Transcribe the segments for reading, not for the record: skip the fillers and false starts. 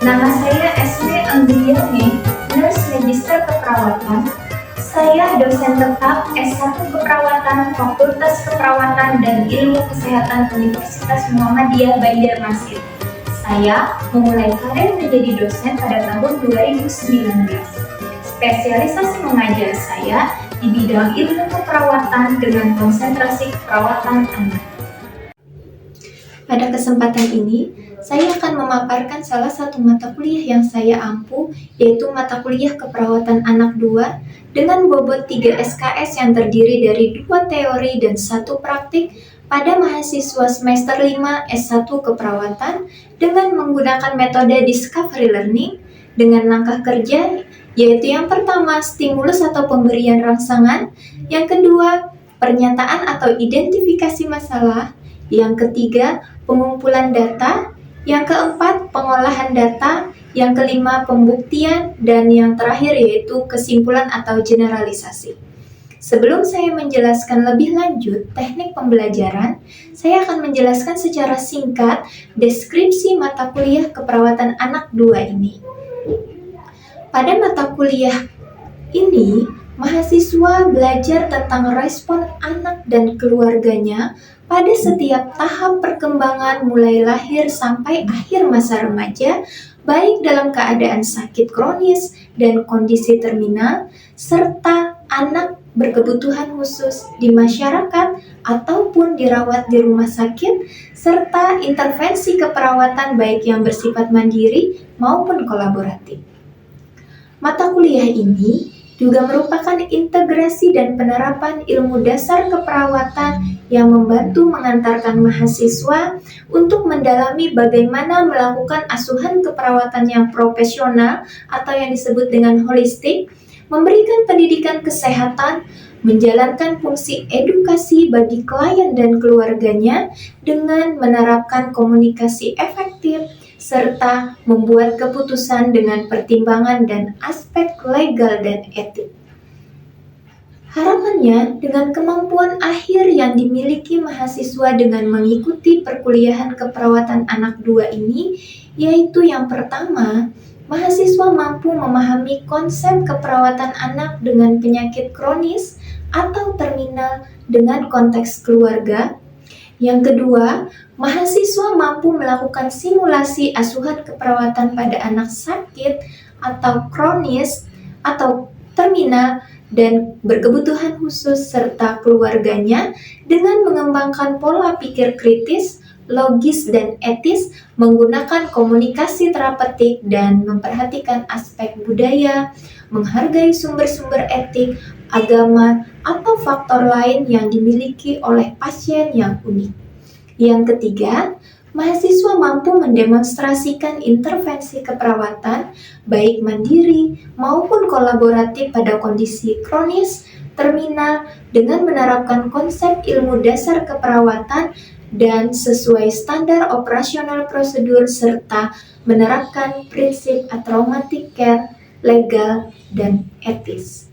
Nama saya SV Anggriani, Nurse Magister Keperawatan. Saya dosen tetap S1 Keperawatan Fakultas Keperawatan dan Ilmu Kesehatan Universitas Muhammadiyah Banjarmasin. Saya memulai karir menjadi dosen pada tahun 2019. Spesialisasi mengajar saya di bidang ilmu keperawatan dengan konsentrasi keperawatan anak. Pada kesempatan ini, saya akan memaparkan salah satu mata kuliah yang saya ampu, yaitu mata kuliah Keperawatan Anak 2 dengan bobot 3 SKS yang terdiri dari 2 teori dan 1 praktik pada mahasiswa semester 5 S1 Keperawatan dengan menggunakan metode Discovery Learning dengan langkah kerja, yaitu yang pertama stimulus atau pemberian rangsangan, yang kedua pernyataan atau identifikasi masalah, yang ketiga pengumpulan data, yang keempat pengolahan data, yang kelima pembuktian, dan yang terakhir yaitu kesimpulan atau generalisasi. Sebelum saya menjelaskan lebih lanjut teknik pembelajaran, saya akan menjelaskan secara singkat deskripsi mata kuliah Keperawatan Anak 2 ini. Pada mata kuliah ini, mahasiswa belajar tentang respon anak dan keluarganya pada setiap tahap perkembangan mulai lahir sampai akhir masa remaja, baik dalam keadaan sakit kronis dan kondisi terminal, serta anak berkebutuhan khusus di masyarakat ataupun dirawat di rumah sakit, serta intervensi keperawatan baik yang bersifat mandiri maupun kolaboratif. Mata kuliah ini juga merupakan integrasi dan penerapan ilmu dasar keperawatan yang membantu mengantarkan mahasiswa untuk mendalami bagaimana melakukan asuhan keperawatan yang profesional atau yang disebut dengan holistik, memberikan pendidikan kesehatan, menjalankan fungsi edukasi bagi klien dan keluarganya dengan menerapkan komunikasi efektif, serta membuat keputusan dengan pertimbangan dan aspek legal dan etik. Harapannya, dengan kemampuan akhir yang dimiliki mahasiswa dengan mengikuti perkuliahan Keperawatan Anak 2 ini, yaitu yang pertama, mahasiswa mampu memahami konsep keperawatan anak dengan penyakit kronis atau terminal dengan konteks keluarga. Yang kedua, mahasiswa mampu melakukan simulasi asuhan keperawatan pada anak sakit atau kronis atau terminal dan berkebutuhan khusus serta keluarganya dengan mengembangkan pola pikir kritis, logis, dan etis, menggunakan komunikasi terapeutik dan memperhatikan aspek budaya, menghargai sumber-sumber etik, agama, atau faktor lain yang dimiliki oleh pasien yang unik. Yang ketiga, mahasiswa mampu mendemonstrasikan intervensi keperawatan baik mandiri maupun kolaboratif pada kondisi kronis, terminal dengan menerapkan konsep ilmu dasar keperawatan dan sesuai standar operasional prosedur serta menerapkan prinsip traumatic care, legal, dan etis.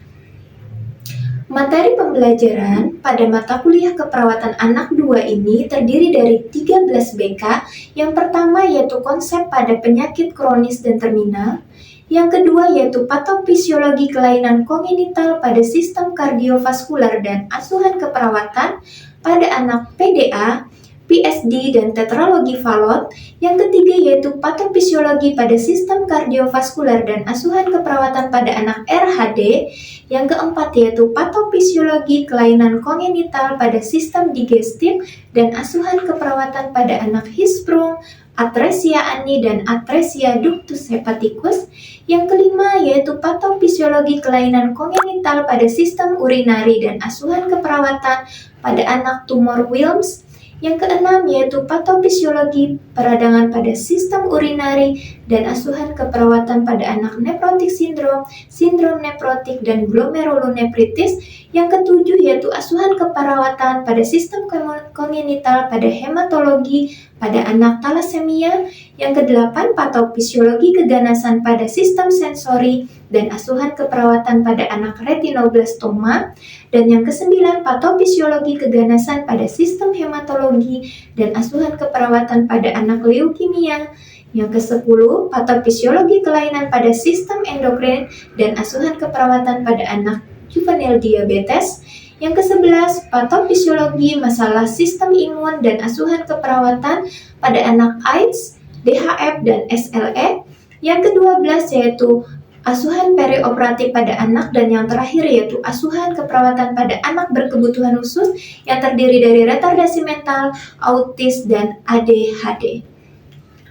Materi pembelajaran pada mata kuliah Keperawatan Anak 2 ini terdiri dari 13 BK. Yang pertama yaitu konsep pada penyakit kronis dan terminal. Yang kedua yaitu patofisiologi kelainan kongenital pada sistem kardiovaskular dan asuhan keperawatan pada anak PDA, PSD, dan tetralogi Fallot. Yang ketiga yaitu patofisiologi pada sistem kardiovaskular dan asuhan keperawatan pada anak RHD. Yang keempat yaitu patofisiologi kelainan kongenital pada sistem digestif dan asuhan keperawatan pada anak Hirschsprung, atresia ani, dan atresia ductus hepaticus. Yang kelima yaitu patofisiologi kelainan kongenital pada sistem urinari dan asuhan keperawatan pada anak tumor Wilms. Yang keenam yaitu patofisiologi peradangan pada sistem urinari dan asuhan keperawatan pada anak nephrotic syndrome, sindrom nephrotik, dan glomerulonefritis. Yang ketujuh yaitu asuhan keperawatan pada sistem kongenital pada hematologi pada anak thalassemia. Yang kedelapan patofisiologi keganasan pada sistem sensori dan asuhan keperawatan pada anak retinoblastoma, dan yang ke-9 patofisiologi keganasan pada sistem hematologi dan asuhan keperawatan pada anak leukemia. Yang ke-10 patofisiologi kelainan pada sistem endokrin dan asuhan keperawatan pada anak juvenil diabetes. Yang ke-11 patofisiologi masalah sistem imun dan asuhan keperawatan pada anak AIDS, DHF, dan SLE. Yang ke-12 yaitu asuhan perioperatif pada anak, dan yang terakhir yaitu asuhan keperawatan pada anak berkebutuhan khusus yang terdiri dari retardasi mental, autis, dan ADHD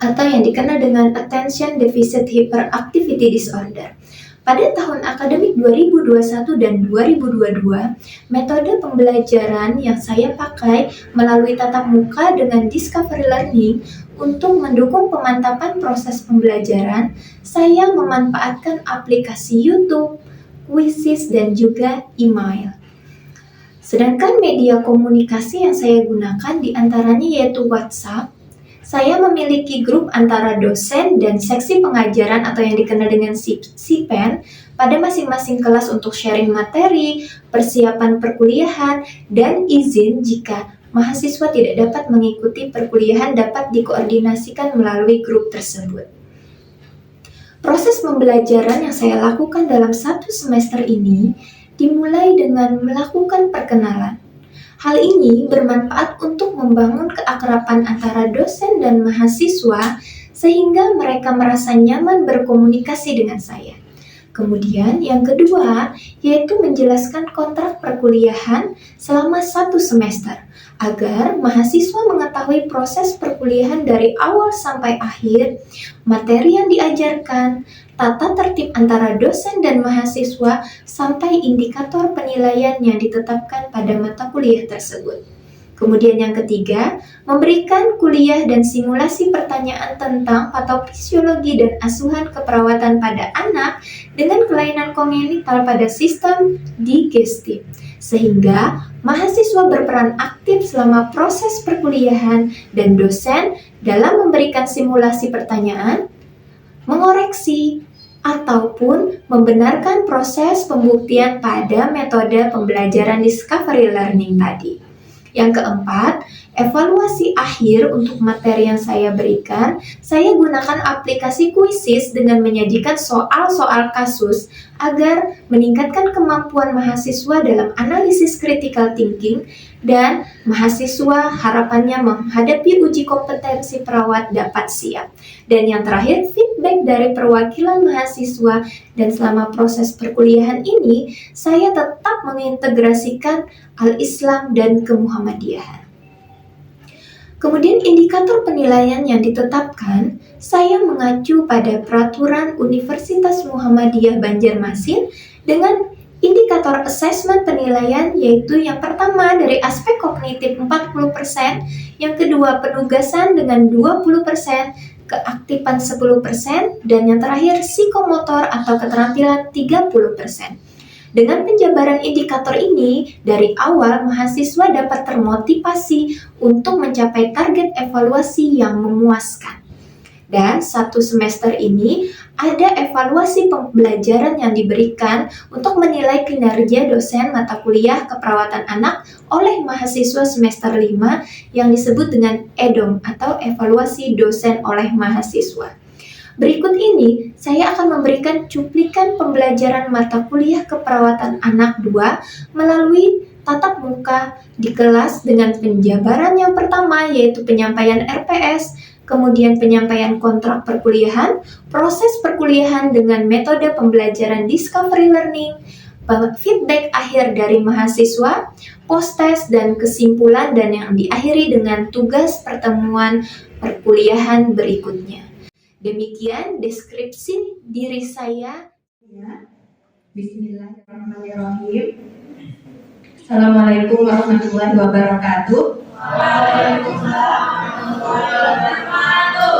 atau yang dikenal dengan Attention Deficit Hyperactivity Disorder. Pada tahun akademik 2021 dan 2022, metode pembelajaran yang saya pakai melalui tatap muka dengan Discovery Learning untuk mendukung pemantapan proses pembelajaran, saya memanfaatkan aplikasi YouTube, Quizzes, dan juga email. Sedangkan media komunikasi yang saya gunakan diantaranya yaitu WhatsApp. Saya memiliki grup antara dosen dan seksi pengajaran atau yang dikenal dengan CPEN pada masing-masing kelas untuk sharing materi, persiapan perkuliahan, dan izin jika mahasiswa tidak dapat mengikuti perkuliahan dapat dikoordinasikan melalui grup tersebut. Proses pembelajaran yang saya lakukan dalam 1 semester ini dimulai dengan melakukan perkenalan. Hal ini bermanfaat untuk membangun keakraban antara dosen dan mahasiswa sehingga mereka merasa nyaman berkomunikasi dengan saya. Kemudian yang kedua yaitu menjelaskan kontrak perkuliahan selama 1 semester agar mahasiswa mengetahui proses perkuliahan dari awal sampai akhir, materi yang diajarkan, tata tertib antara dosen dan mahasiswa, sampai indikator penilaian yang ditetapkan pada mata kuliah tersebut. Kemudian yang ketiga, memberikan kuliah dan simulasi pertanyaan tentang patofisiologi dan asuhan keperawatan pada anak dengan kelainan kongenital pada sistem digestif, sehingga mahasiswa berperan aktif selama proses perkuliahan dan dosen dalam memberikan simulasi pertanyaan, mengoreksi, ataupun membenarkan proses pembuktian pada metode pembelajaran Discovery Learning tadi. Yang keempat, evaluasi akhir untuk materi yang saya berikan, saya gunakan aplikasi Quizzes dengan menyajikan soal-soal kasus agar meningkatkan kemampuan mahasiswa dalam analisis critical thinking dan mahasiswa harapannya menghadapi uji kompetensi perawat dapat siap. Dan yang terakhir, feedback dari perwakilan mahasiswa, dan selama proses perkuliahan ini saya tetap mengintegrasikan Al-Islam dan Kemuhammadiyahan. Kemudian indikator penilaian yang ditetapkan, saya mengacu pada peraturan Universitas Muhammadiyah Banjarmasin dengan indikator asesmen penilaian, yaitu yang pertama dari aspek kognitif 40%, yang kedua penugasan dengan 20%, keaktifan 10%, dan yang terakhir psikomotor atau keterampilan 30%. Dengan penjabaran indikator ini, dari awal mahasiswa dapat termotivasi untuk mencapai target evaluasi yang memuaskan. Dan 1 semester ini ada evaluasi pembelajaran yang diberikan untuk menilai kinerja dosen mata kuliah keperawatan anak oleh mahasiswa semester 5 yang disebut dengan EDOM atau evaluasi dosen oleh mahasiswa. Berikut ini, saya akan memberikan cuplikan pembelajaran mata kuliah keperawatan anak 2 melalui tatap muka di kelas dengan penjabaran yang pertama yaitu penyampaian RPS, kemudian penyampaian kontrak perkuliahan, proses perkuliahan dengan metode pembelajaran Discovery Learning, feedback akhir dari mahasiswa, post-test dan kesimpulan, dan yang diakhiri dengan tugas pertemuan perkuliahan berikutnya. Demikian deskripsi diri saya. Bismillahirrahmanirrahim. Assalamualaikum warahmatullahi wabarakatuh. Waalaikumsalam warahmatullahi wabarakatuh.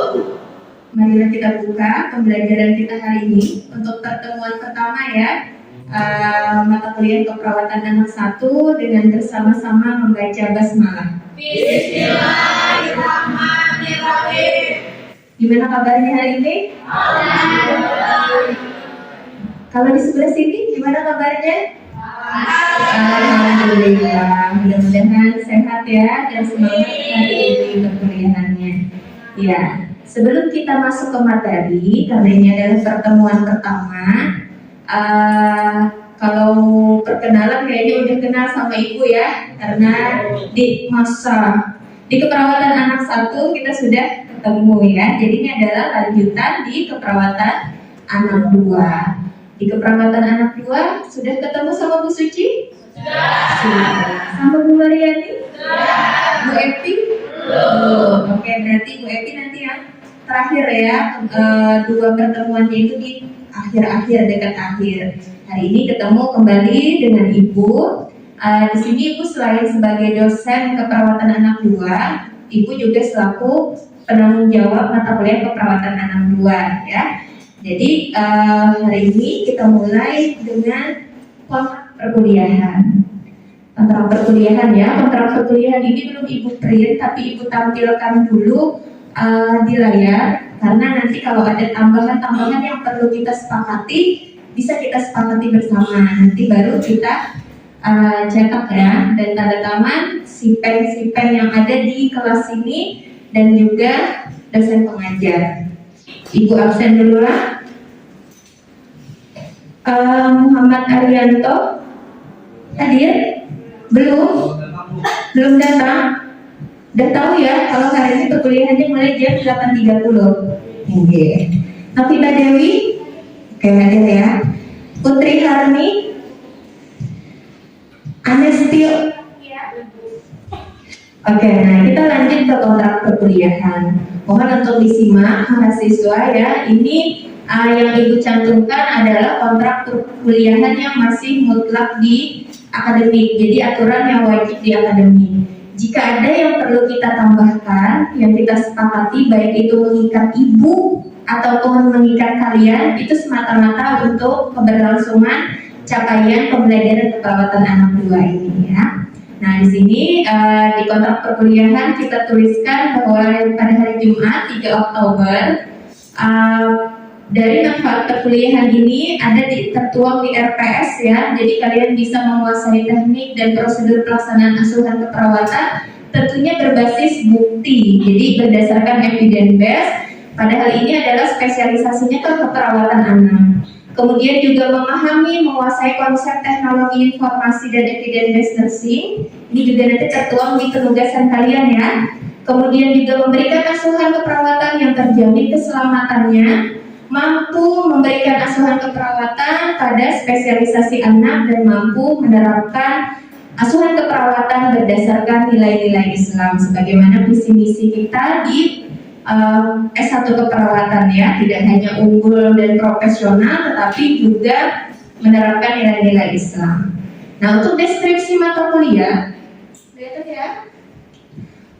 Marilah kita buka pembelajaran kita hari ini untuk pertemuan pertama ya. Mata kuliah keperawatan anak 1 dengan bersama-sama membaca basmalah. Bismillahirrahmanirrahim. Gimana kabarnya hari ini? Kalau di sebelah sini gimana kabarnya? Alhamdulillah, mudah-mudahan sehat ya dan semangat hari ini perkuliahannya. Ya, sebelum kita masuk ke materi, karena ini adalah pertemuan pertama, kalau perkenalan kayaknya udah kenal sama ibu ya, karena di keperawatan anak 1 kita sudah ketemu ya. Jadi ini adalah lanjutan di keperawatan anak 2. Di keperawatan anak 2 sudah ketemu sama Bu Suci? Sudah. Sama Bu Mariani? Sudah. Bu Epi? Belum. Oke, berarti Bu Epi nanti yang terakhir ya. 2 pertemuannya itu di akhir-akhir, dekat akhir. Hari ini ketemu kembali dengan Ibu. Di sini Ibu selain sebagai dosen keperawatan anak 2, Ibu juga selaku penanggung jawab mata kuliah keperawatan anak 2 ya. Jadi hari ini kita mulai dengan kontrak perkuliahan. Kontrak perkuliahan ya, kontrak perkuliahan ini belum Ibu print, tapi Ibu tampilkan dulu di layar, karena nanti kalau ada tambahan-tambahan yang perlu kita sepakati, bisa kita sepakati bersama. Nanti baru kita cetak ya, dan tanda tangan sipen yang ada di kelas ini dan juga dosen pengajar. Ibu absen dulu lah. Muhammad Arianto hadir? Belum datang. Udah tahu ya kalau hari ini perkuliahannya mulai jam 8.30. Oke. Novita Dewi, oke hadir ya. Putri Harni, Anestio. Oke, nah kita lanjut ke kontrak perkuliahan. Mohon untuk disimak mahasiswa ya. Ini yang Ibu cantumkan adalah kontrak perkuliahan yang masih mutlak di akademik. Jadi aturan yang wajib di akademik. Jika ada yang perlu kita tambahkan, yang kita sepakati, baik itu mengikat Ibu ataupun mengikat kalian, itu semata-mata untuk keberlangsungan capaian pembelajaran keperawatan anak 2 ini ya. Nah di sini di kontrak perkuliahan kita tuliskan bahwa pada hari Jumat 3 Oktober dari manfaat perkuliahan ini ada tertuang di RPS ya. Jadi kalian bisa menguasai teknik dan prosedur pelaksanaan asuhan keperawatan tentunya berbasis bukti. Jadi berdasarkan evidence based. Pada hal ini adalah spesialisasinya ke keperawatan anak. Kemudian juga memahami, menguasai konsep teknologi informasi dan evidence based nursing. Ini juga nanti tertuang di penugasan kalian ya. Kemudian juga memberikan asuhan keperawatan yang terjamin keselamatannya, mampu memberikan asuhan keperawatan pada spesialisasi anak, dan mampu menerapkan asuhan keperawatan berdasarkan nilai-nilai Islam sebagaimana visi misi kita di S1 keperawatan ya. Tidak hanya unggul dan profesional, tetapi juga menerapkan nilai-nilai Islam. Nah, untuk deskripsi mata kuliah, lihat ya.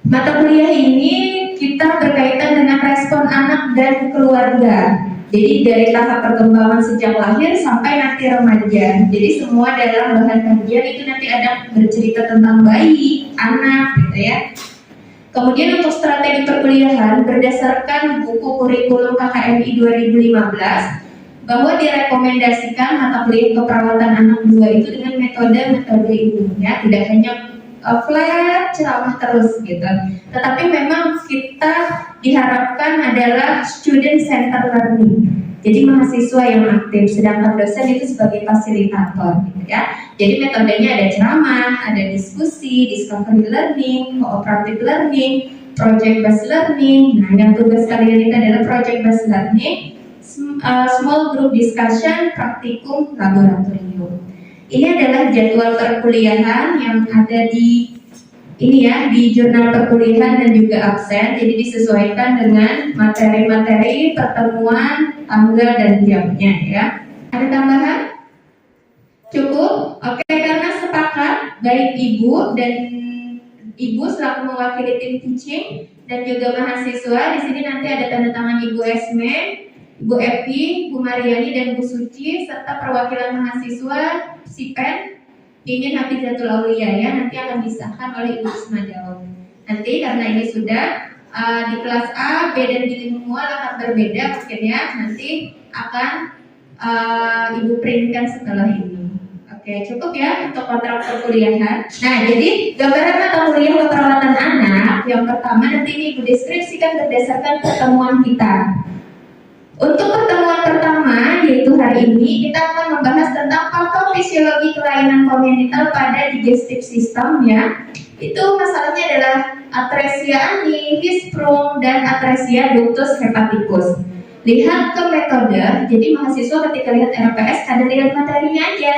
Mata kuliah ini kita berkaitan dengan respon anak dan keluarga. Jadi dari tahap perkembangan sejak lahir sampai nanti remaja. Jadi semua dalam bahan kajian itu nanti ada bercerita tentang bayi, anak gitu ya. Kemudian untuk strategi perkuliahan berdasarkan buku kurikulum KKMI 2015 bahwa direkomendasikan mata kuliah keperawatan anak 2 itu dengan metode ini ya, tidak hanya flat ceramah terus gitu. Tetapi memang kita diharapkan adalah student center learning. Jadi mahasiswa yang aktif, sedangkan dosen itu sebagai fasilitator gitu ya. Jadi metodenya ada ceramah, ada diskusi, discovery learning, cooperative learning, project based learning. Nah, yang tugas kalian itu adalah project based learning, small group discussion, praktikum, laboratorium. Ini adalah jadwal perkuliahan yang ada di ini ya, di jurnal perkuliahan dan juga absen. Jadi disesuaikan dengan materi-materi pertemuan, tanggal dan jamnya ya. Ada tambahan? Cukup? Oke, karena sepakat baik Ibu dan Ibu selaku mewakili tim teaching dan juga mahasiswa, di sini nanti ada tanda tangan Ibu Esme, Ibu Epi, Bu Mariani dan Bu Suci, serta perwakilan mahasiswa Sipen ingin Hafizatul Aulia ya, nanti akan disahkan oleh Ibu Ismadaul. Nanti karena ini sudah di kelas A, B dan bilingual akan berbeda mungkin ya, nanti akan Ibu printkan setelah ini. Oke, cukup ya untuk kontrak perkuliahan. Nah, jadi gambaran mata kuliah keperawatan anak yang pertama nanti ini Ibu deskripsikan berdasarkan pertemuan kita. Untuk pertemuan pertama, yaitu hari ini, kita akan membahas tentang patofisiologi kelainan kongenital pada digestive system ya. Itu masalahnya adalah atresia ani, Hirschsprung, dan atresia ductus hepaticus. Lihat ke metode, jadi mahasiswa ketika lihat RPS kadang lihat materinya aja,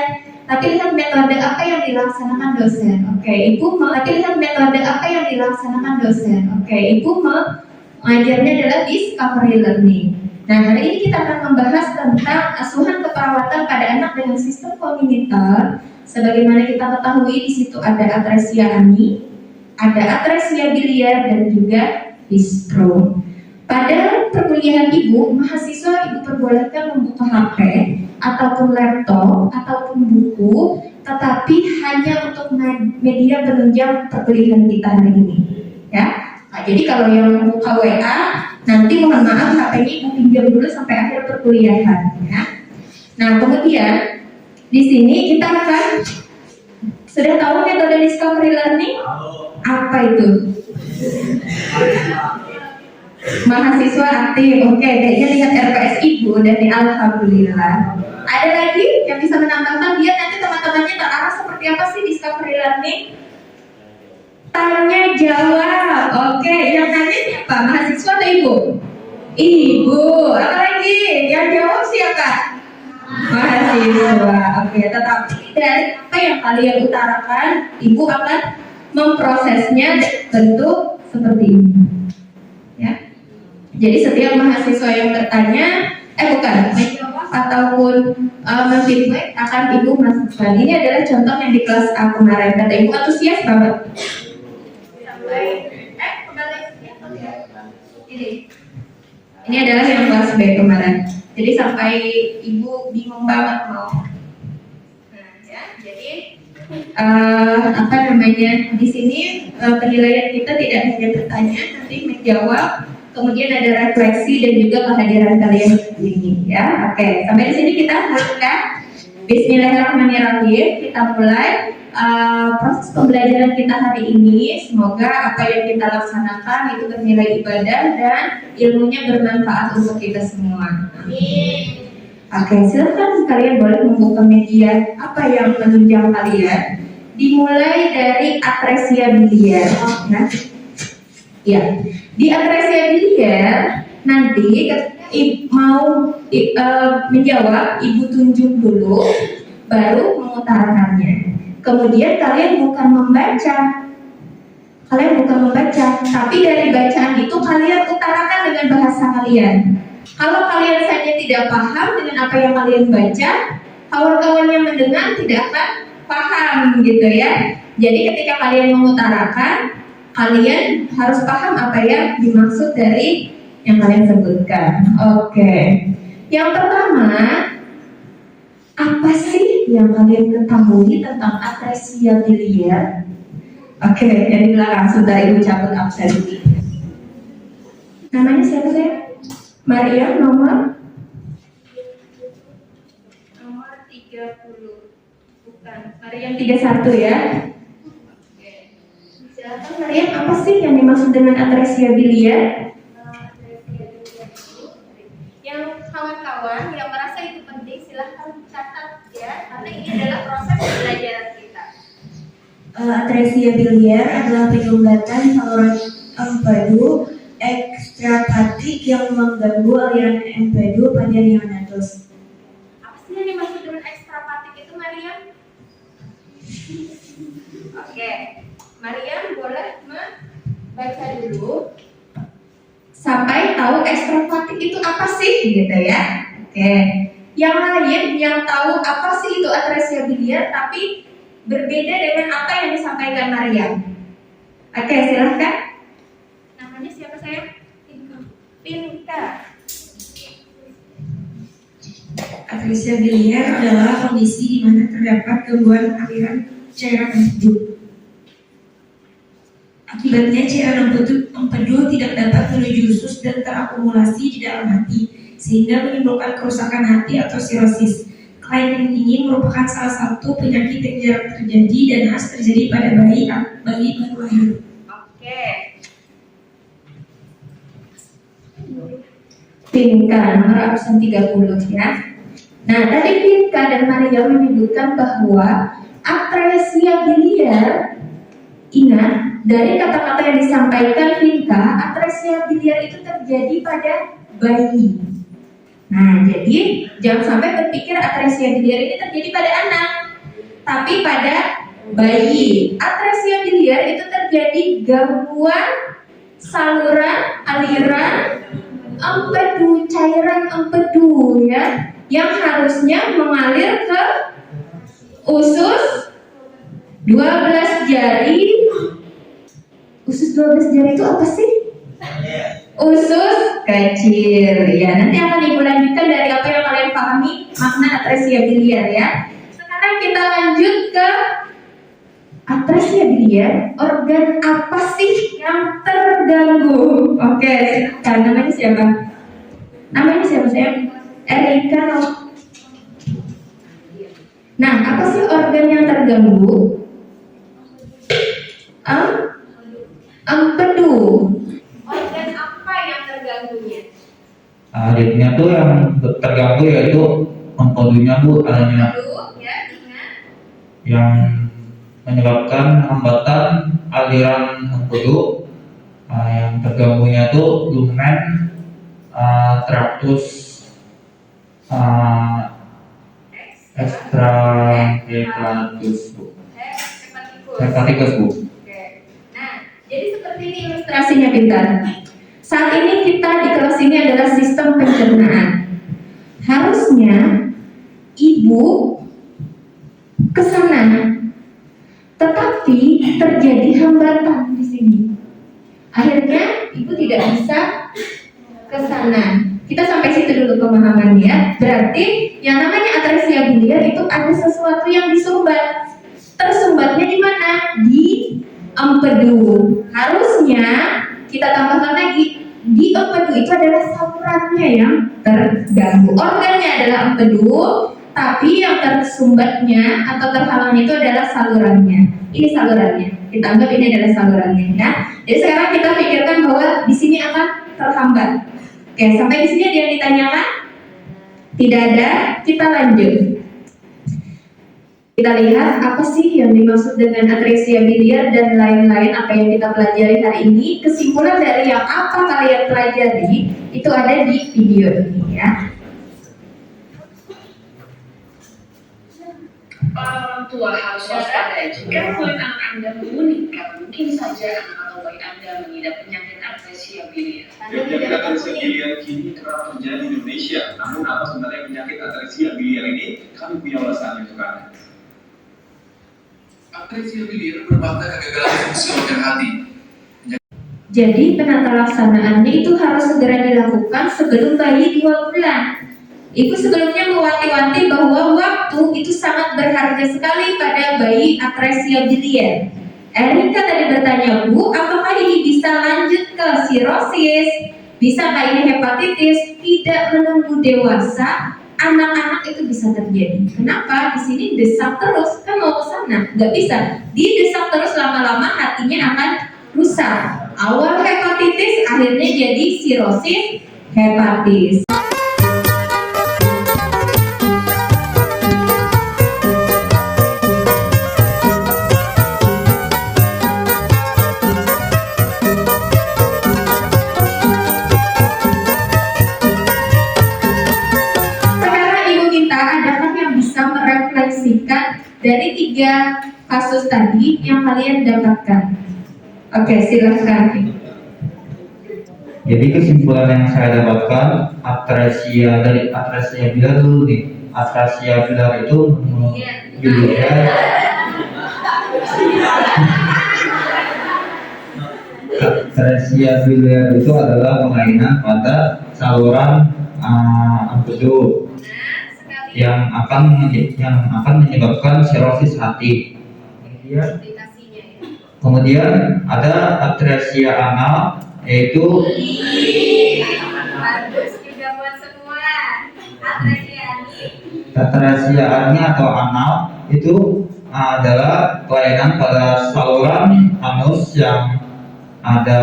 tapi lihat metode apa yang dilaksanakan dosen. Oke, Ibu lihat metode apa yang dilaksanakan dosen. Oke, Ibu mengajarnya adalah discovery learning. Nah, hari ini kita akan membahas tentang asuhan keperawatan pada anak dengan sistem kongenital. Sebagaimana kita ketahui di situ ada atresia ani, ada atresia biliar dan juga Hirschsprung. Pada perkuliahan Ibu, mahasiswa Ibu perbolehkan membuka HP ataupun laptop ataupun buku, tetapi hanya untuk media penunjang perkuliahan kita hari ini. Ya, nah, jadi kalau yang membuka WA, nanti mohon maaf HP-nya Ibu pinjam dulu sampai akhir perkuliahan. Ya. Nah, kemudian di sini kita akan sudah tahu metode discovery learning? Apa itu? Mahasiswa aktif, oke, kayaknya lihat RPS Ibu dan alhamdulillah. Ada lagi yang bisa menambahkan dia nanti teman-temannya terarah seperti apa sih discovery learning? Tanya jawab, oke, yang nanya siapa? Mahasiswa atau Ibu? Ibu, apa lagi? Yang jawab siapa? Mahasiswa, oke, tetapi dari apa yang kalian utarakan, Ibu akan memprosesnya bentuk seperti ini. Ya. Jadi setiap mahasiswa yang bertanya, menjawab ataupun memfeedback akan Ibu masukkan. Ini adalah contoh yang di kelas A kemarin. Kata Ibu antusias banget. Ini adalah yang kelas B kemarin. Jadi sampai Ibu bingung banget mau. Nah, ya, jadi di sini penilaian kita tidak hanya bertanya, nanti menjawab. Kemudian ada refleksi dan juga kehadiran kalian di sini ya. Oke, sampai di sini kita mulai. Bismillahirrahmanirrahim. Kita mulai proses pembelajaran kita hari ini. Semoga apa yang kita laksanakan itu bernilai ibadah dan ilmunya bermanfaat untuk kita semua. Amin. Oke, silakan kalian boleh membuka media apa yang menunjang kalian. Dimulai dari atresia biliar. Ya, di atresia biliar nanti mau menjawab, Ibu tunjuk dulu, baru mengutarakannya. Kemudian kalian bukan membaca, tapi dari bacaan itu kalian utarakan dengan bahasa kalian. Kalau kalian saja tidak paham dengan apa yang kalian baca, kawan-kawan yang mendengar tidak akan paham gitu ya. Jadi ketika kalian mengutarakan, kalian harus paham apa yang dimaksud dari yang kalian sebutkan. Oke. Yang pertama, apa sih yang kalian ketahui tentang atresia biliar? Oke, yang di belakang sudah Ibu cabut absen. Namanya siapa saya? Maria, nomor 30. Bukan, Maria 31 ya. Silakan Maria, apa sih yang dimaksud dengan atresia biliar? Yang kawan-kawan yang merasa itu penting silahkan catat ya, karena ini adalah proses pembelajaran kita. Atresia biliar adalah penyumbatan saluran empedu ekstrahepatik yang mengganggu aliran empedu pada neonatus. Apa sih yang dimaksud dengan ekstrahepatik itu, Maria? Oke. Mariam boleh membaca dulu sampai tahu ekstrahepatik itu apa sih gitu ya. Oke. Yang lain yang tahu apa sih itu atresia biliar tapi berbeda dengan apa yang disampaikan Mariam. Oke, silahkan. Namanya siapa saya? Pinka. Atresia biliar adalah kondisi di mana terdapat gangguan aliran cairan empedu. Akibatnya cairan empedu tidak dapat menuju usus dan terakumulasi di dalam hati, sehingga menimbulkan kerusakan hati atau sirosis. Kelainan ini merupakan salah satu penyakit yang jarang terjadi dan khas terjadi pada bayi baru lahir. Oke. Vinka nomor absen 30 ya. Nah, tadi Vinka dan Maria menyebutkan bahwa atresia biliar, ingat dari kata-kata yang disampaikan Vinka, atresia biliar itu terjadi pada bayi. Nah, jadi jangan sampai berpikir atresia biliar ini terjadi pada anak, tapi pada bayi. Atresia biliar itu terjadi gangguan saluran aliran empedu, cairan empedu ya, yang harusnya mengalir ke usus 12 jari. Usus 12 jari itu apa sih? Usus kecil ya. Nanti akan ibu lanjutkan dari apa yang kalian pahami makna atresia biliar ya. Sekarang kita lanjut ke atresia biliar. Organ apa sih yang terganggu? Oke, silakan. Namanya siapa? Namanya siapa saya? Erika. Nah, apa sih organ yang terganggu? Empedu. Organ apa yang terganggunya? Jadinya tuh yang terganggu yaitu empedunya Bu, adanya Empedu, ya, ingat. yang menyebabkan hambatan aliran empedu. Yang terganggunya tuh lumen, tractus, extrahepatus Bu. Hepatikus Bu. Oke. Nah, jadi seperti ini ilustrasinya Bintang. Saat ini kita di kelas ini adalah sistem pencernaan. Harusnya ibu ke sana, tetapi terjadi hambatan di sini. Akhirnya ibu tidak bisa ke sana. Kita sampai situ dulu pemahamannya. Berarti yang namanya atresia biliar itu ada sesuatu yang disumbat. Tersumbatnya di mana? Di empedu. Harusnya kita tambahkan lagi, di empedu itu adalah salurannya yang terganggu. Organnya adalah empedu, tapi yang tersumbatnya atau terhalangnya itu adalah salurannya. Ini salurannya. Kita anggap ini adalah salurannya ya. Jadi sekarang kita pikirkan bahwa di sini akan terhambat. Oke, sampai di sini ada yang ditanyakan? Tidak ada, kita lanjut. Kita lihat apa sih yang dimaksud dengan atresia biliar dan lain-lain apa yang kita pelajari hari ini. Kesimpulan dari yang apa kalian pelajari itu ada di video ini ya. Orang tua harus waspada jika kulit anak Anda meningkat, mungkin saja anak atau bayi Anda mengidap penyakit atresia biliar. Penyakit atresia biliar kini kerap terjadi di Indonesia. Namun apa sebenarnya penyakit atresia biliar ini? Kami punya ulasannya untuk Anda. Atresia biliar berbahaya kegagalan fungsi organ hati. Jadi penata laksanaannya itu harus segera dilakukan sebelum bayi 2 bulan. Ibu sebelumnya mewanti-wanti bahwa waktu itu sangat berharga sekali pada bayi atresia biliar. Erika tadi bertanya, Bu, apakah ini bisa lanjut ke sirosis? Bisakah ini hepatitis? Tidak menunggu dewasa, anak-anak itu bisa terjadi. Kenapa? Di sini desak terus, kan mau ke sana, nggak bisa. Didesak terus lama-lama hatinya akan rusak. Awal hepatitis, akhirnya jadi sirosis hepatis. Dari 3 kasus tadi yang kalian dapatkan. Oke, silahkan. Jadi kesimpulan yang saya dapatkan atresia dari atresia biliar dulu nih. Atresia biliar itu biliar. Atresia biliar itu adalah kelainan pada saluran empedu yang akan menyebabkan sirosis hati. Kemudian ada atresia anal, yaitu buat semua. Apresiasi. Ketersiaannya atau anal itu adalah kelainan pada saluran anus yang ada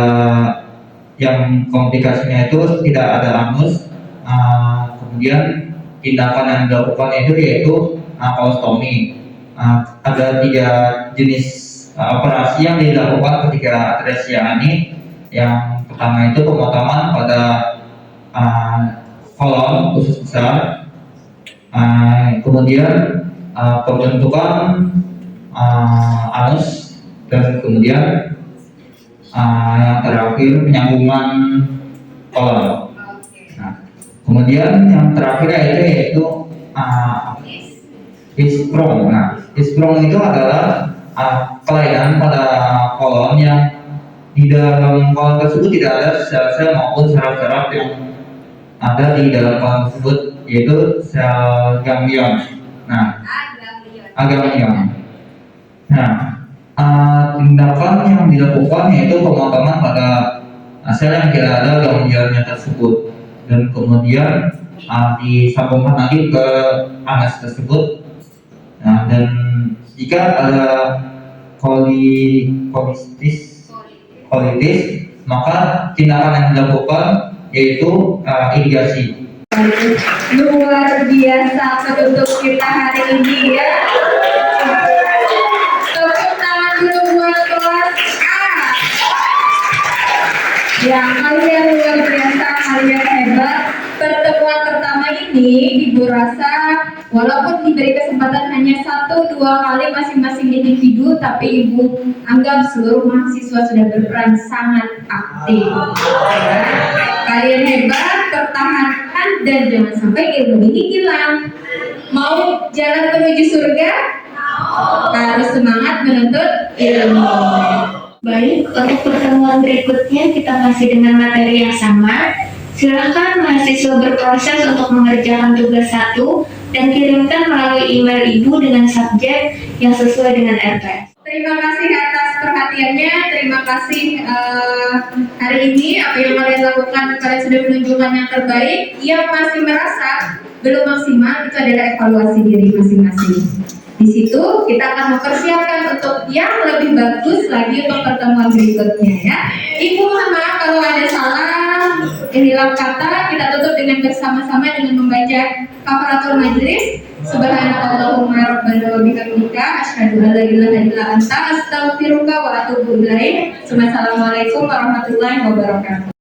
yang komplikasinya itu tidak ada anus. Kemudian tindakan yang dilakukan itu yaitu kolostomi. Ada 3 jenis operasi yang dilakukan ketika atresia ini. Yang pertama itu pemotongan pada kolon usus besar, kemudian pembentukan anus, dan kemudian yang terakhir penyambungan kolon. Nah, kemudian yang terakhir yaitu isprong. Nah, isprong itu adalah kelainan pada kolon yang di dalam kolon tersebut tidak ada sel-sel maupun saraf-saraf yang ada di dalam kolon tersebut, yaitu sel ganglion. Nah, ganglion. Nah, tindakan yang dilakukan yaitu pemotongan pada sel yang tidak ada ganglionnya tersebut, dan kemudian disambungkan lagi ke anus tersebut. Nah, dan jika ada kolitis, maka tindakan yang dilakukan yaitu irigasi. Luar biasa penutup kita hari ini ya. Tepuk tangan dulu buat kelas A. Ya, kalian luar biasa, kalian hebat. Pertemuan pertama ini Ibu rasa walaupun diberi kesempatan hanya 1-2 kali masing-masing individu, tapi Ibu anggap seluruh mahasiswa sudah berperan sangat aktif. Ya. Kalian hebat, pertahankan dan jangan sampai ilmu ini hilang. Mau jalan menuju surga? Harus semangat menuntut ilmu. Baik, untuk pertemuan berikutnya kita masih dengan materi yang sama. Silakan mahasiswa berproses untuk mengerjakan tugas 1 dan kirimkan melalui email Ibu dengan subjek yang sesuai dengan RPS. Terima kasih atas perhatiannya. Terima kasih hari ini apa yang kalian lakukan, kalian sudah menunjukkan yang terbaik. Yang masih merasa belum maksimal itu adalah evaluasi diri masing-masing. Di situ kita akan mempersiapkan untuk yang lebih bagus lagi untuk pertemuan berikutnya ya. Ibu mohon maaf kalau ada salah, hilang kata. Kita tutup dengan bersama-sama dengan membaca kafaratul majlis. Subhanallahumma rabbana wa bihamdika asyhadu an la ilaha illa anta astaghfiruka wa atubu ilaik. Assalamualaikum warahmatullahi wabarakatuh.